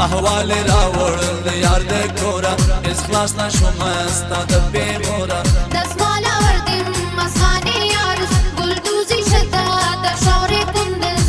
احوال راوړل یار د کورا اس خلاص نشوم ستا د پیغورا دسمال وردیم مسخانه یارس گلدوزی شتا در شهر کندز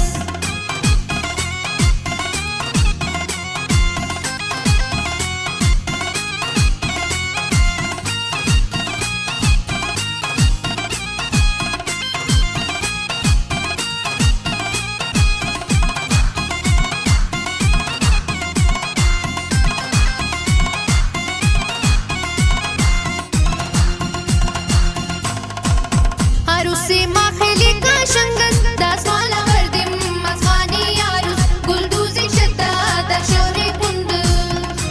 عروسی مخلی کاشنگز دسمال وردیم مسخانه یارس گلدوزی شتا در شهر کندز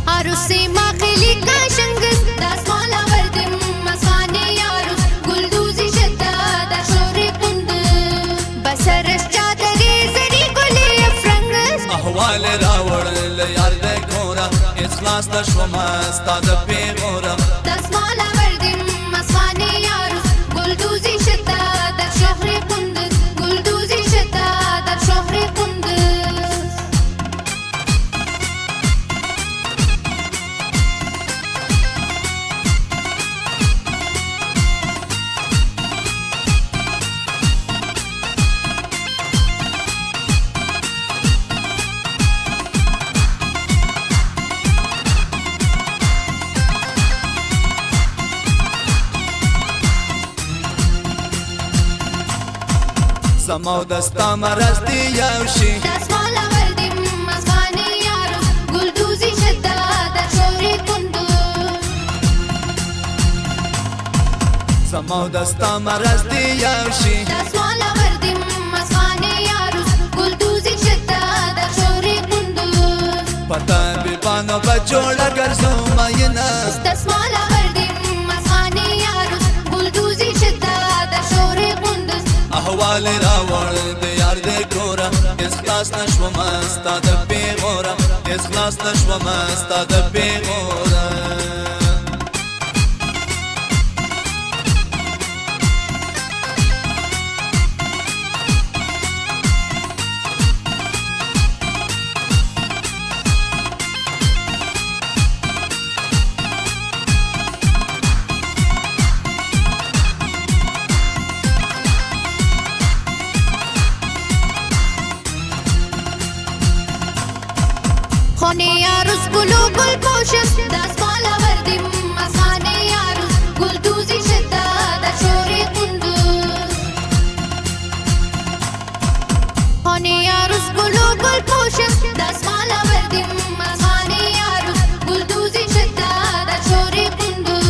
عروسی مخلی کاشنگز دسمال وردیم مسخانه یارس گلدوزی شتا در شهر کندز بسرش چادری زری گلی افرنگز احوال راوړل یار د کورا اس خلاص نشوم ستا د پیغورا دسمال وردیم مسخانه یارس گلدوزی شتا در شهر کندز گلدوزی شتا در شهر کندز زمو دستا مرز دی یوشي دسمال وردیم مسخانه یارس گلدوزی شتا در شهر کندز زمو دستا مرز دی یوشي دسمال وردیم مسخانه یارس گلدوزی شتا در شهر کندز پتا بیبانو بجوړه ګرځو مینه دسمال وردیم مسخانه یارس گلدوزی شتا در شهر کندز احوال راوړل د یار د کورا اس خلاص نشوم ستا د پیغورا اس خلاص نشوم ستا د پیغورا خانه یارس گلو گل پوشش دسمال وردیم مسخانه یارس گلدوزی شتا در شهر کندز خانه یارس گلو گل پوشش دسمال وردیم مسخانه یارس گلدوزی شتا در شهر کندز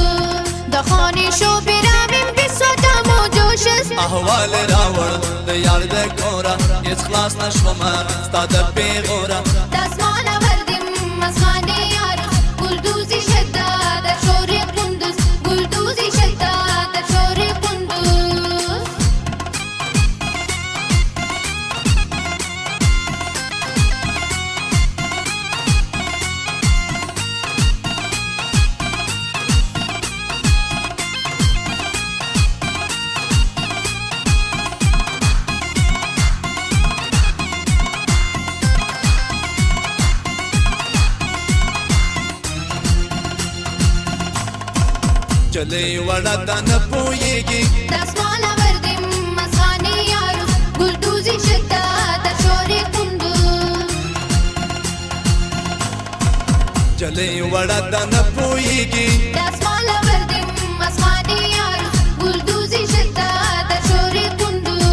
د خانه شو برامیم بسوتا موجوشش احوال راوړل د یار د کورا اس خلاص نشوم ستا د پیغورا دسمال وردیم مسخانه یارس گلدوزی شتا در شهر کندز گلدوزی شتا در شهر کندز چلی وړه د نه پوهیږي دسمال وردیم مسخانه یارس گلدوزی شتا در شهر کندز چلی وړه د نه پوهیږي دسمال وردیم مسخانه یارس گلدوزی شتا در شهر کندز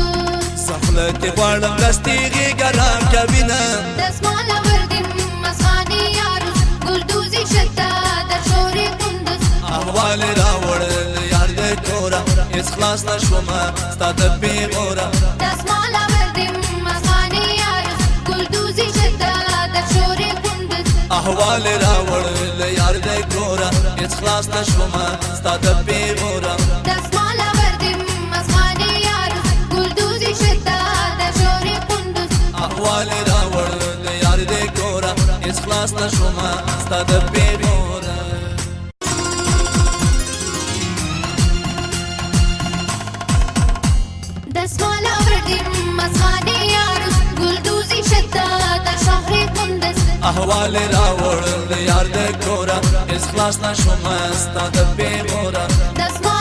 سفلت غواړم دستیږي ګرام کوینه دسمال وردیم مسخانه یارس گلدوزی شتا در شهر کندز احوال راوړل یار د کورا اس خلاص نشوم ستا د پیغورا دسمال وردیم مسخانه یارس گلدوزی شتا در شهر کندز احوال راوړل یار د کورا اس خلاص نشوم ستا د پیغورا دسمال وردیم مسخانه یارس گلدوزی شتا در شهر کندز احوال راوړل یار د کورا اس خلاص نشوم ستا د پیغورا دسمال وردیم مسخانه یارس گلدوزی شتا احوال راوړل د یار د کورا اس خلاص نشوم ستا د پیغورا دسمال